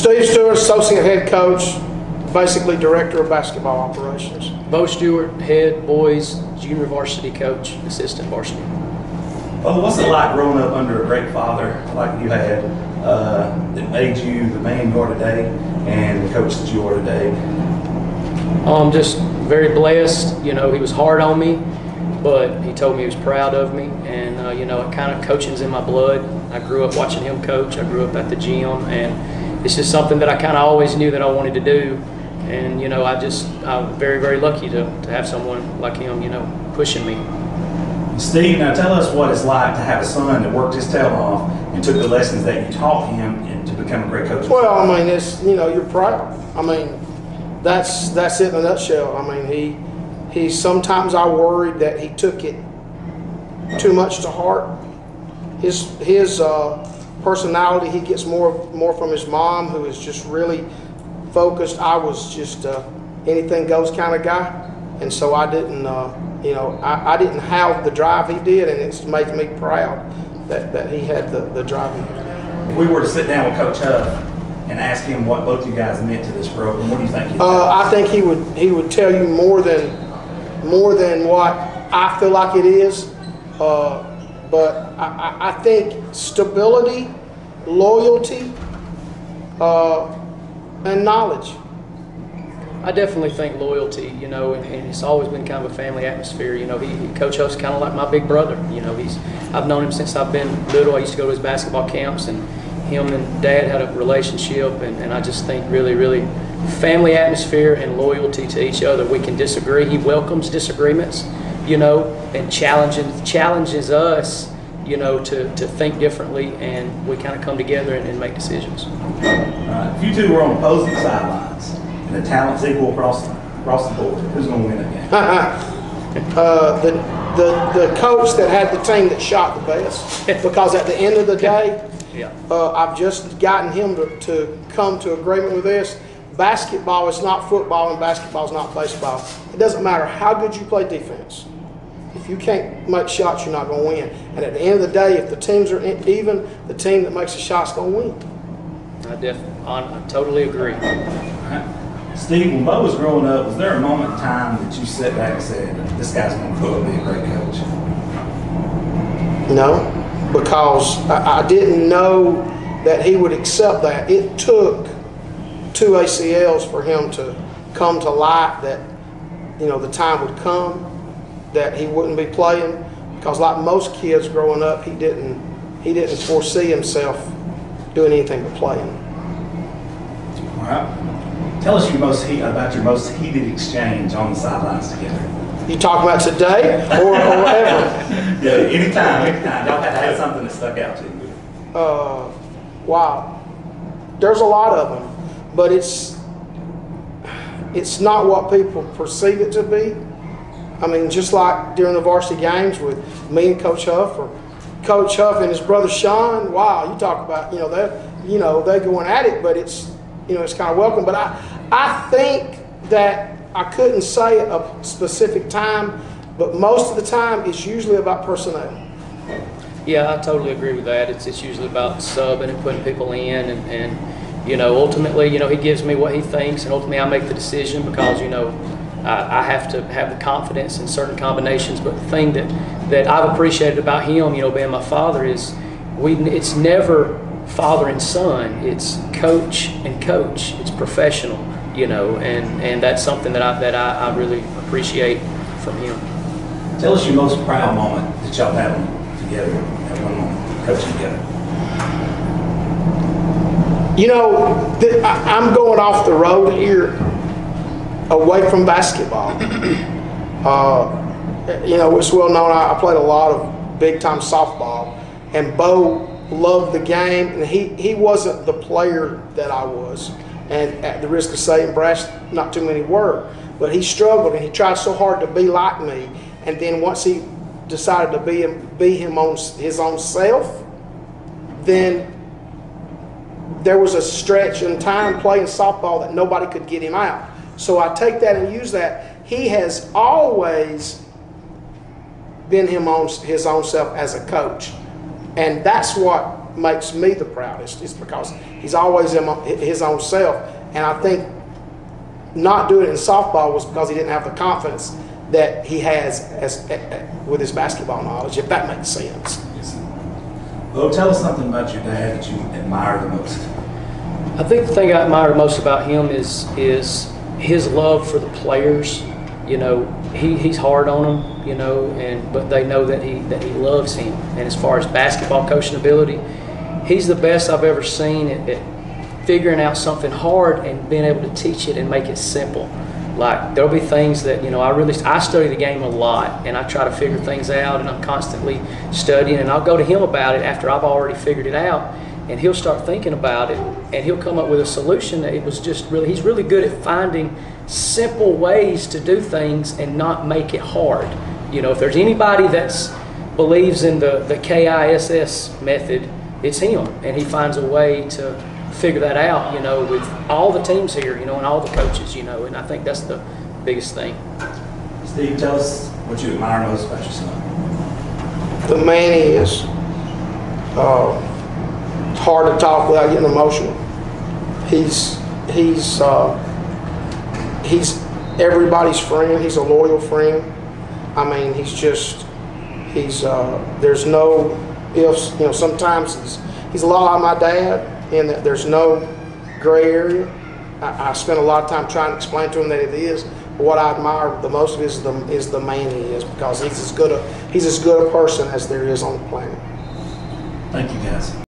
Steve Stewart, associate head coach, basically director of basketball operations. Beau Stewart, head boys junior varsity coach, assistant varsity. Well, what's it like growing up under a great father like you had that made you the man you are today and the coach that you are today? I'm just very blessed. You know, he was hard on me, but he told me he was proud of me, and you know, kind of coaching's in my blood. I grew up watching him coach. I grew up at the gym, and it's just something that I kind of always knew that I wanted to do. And you know, I'm very, very lucky to have someone like him, you know, pushing me. Steve, now tell us what it's like to have a son that worked his tail off and took the lessons that you taught him and to become a great coach. Well, I mean, it's, you know, you're proud. I mean, that's it in a nutshell. I mean, he sometimes I worried that he took it too much to heart. His personality, he gets more from his mom, who is just really focused. I was just anything goes kind of guy, and so I didn't, you know, I didn't have the drive he did, and it's made me proud that he had the drive he did. If we were to sit down with Coach Huff and ask him what both you guys meant to this program, what do you think he'd tell us? I think he would tell you more than what I feel like it is. But I think stability, loyalty, and knowledge. I definitely think loyalty, you know, and it's always been kind of a family atmosphere. You know, Coach Huff's kind of like my big brother. You know, I've known him since I've been little. I used to go to his basketball camps, and him and Dad had a relationship, and I just think really, really family atmosphere and loyalty to each other. We can disagree. He welcomes disagreements, you know, and challenges us, you know, to think differently, and we kind of come together and make decisions. If you two were on opposing sidelines and the talent's equal across the board, who's going to win that game? The coach that had the team that shot the best, because at the end of the day, yeah. I've just gotten him to come to agreement with this. Basketball is not football, and basketball is not baseball. It doesn't matter how good you play defense. If you can't make shots, you're not going to win. And at the end of the day, if the teams are even, the team that makes the shot's going to win. I totally agree. Steve, when Beau was growing up, was there a moment in time that you sat back and said, this guy's going to grow up and be a great coach? No, because I didn't know that he would accept that. It took 2 ACLs for him to come to light that, you know, the time would come that he wouldn't be playing, because like most kids growing up, he didn't foresee himself doing anything but playing. All right. Tell us about your most heated exchange on the sidelines together. You talking about today or ever? Yeah, anytime. Y'all had something that stuck out to you. Wow. There's a lot of them, but it's not what people perceive it to be. I mean, just like during the varsity games with me and Coach Huff, or Coach Huff and his brother Sean. Wow, you talk about, they're going at it, but it's kind of welcome. But I think that I couldn't say a specific time, but most of the time it's usually about personnel. Yeah, I totally agree with that. It's usually about subbing and putting people in, and ultimately, he gives me what he thinks, and ultimately I make the decision because, I have to have the confidence in certain combinations. But the thing that I've appreciated about him, being my father, is it's never father and son. It's coach and coach. It's professional, and that's something that I really appreciate from him. Tell us your most proud moment that y'all had together at one moment, coaching together. I'm going off the road here, away from basketball. It's well known, I played a lot of big-time softball, and Beau loved the game, and he wasn't the player that I was. And at the risk of saying brash, not too many were, but he struggled, and he tried so hard to be like me. And then once he decided to be him on his own self, then there was a stretch in time playing softball that nobody could get him out. So I take that and use that. He has always been him on his own self as a coach. And that's what makes me the proudest is because he's always his own self. And I think not doing it in softball was because he didn't have the confidence that he has with his basketball knowledge, if that makes sense. Yes. Well, tell us something about your dad that you admire the most. I think the thing I admire the most about him is his love for the players. You know, he's hard on them, you know, but they know that he loves him. And as far as basketball coaching ability, he's the best I've ever seen at figuring out something hard and being able to teach it and make it simple. Like, there'll be things that, you know, I study the game a lot, and I try to figure things out, and I'm constantly studying, and I'll go to him about it after I've already figured it out, and he'll start thinking about it, and he'll come up with a solution that it was just really, he's really good at finding simple ways to do things and not make it hard. You know, if there's anybody that believes in the KISS method, it's him, and he finds a way to figure that out, you know, with all the teams here, you know, and all the coaches, you know, and I think that's the biggest thing. Steve, tell us what you admire most about your son. The man he is. Hard to talk without getting emotional. He's everybody's friend. He's a loyal friend. I mean, there's no ifs. You know, sometimes he's a lot like my dad in that there's no gray area. I spend a lot of time trying to explain to him that it is. But what I admire the most of is the man he is, because he's as good a person as there is on the planet. Thank you, guys.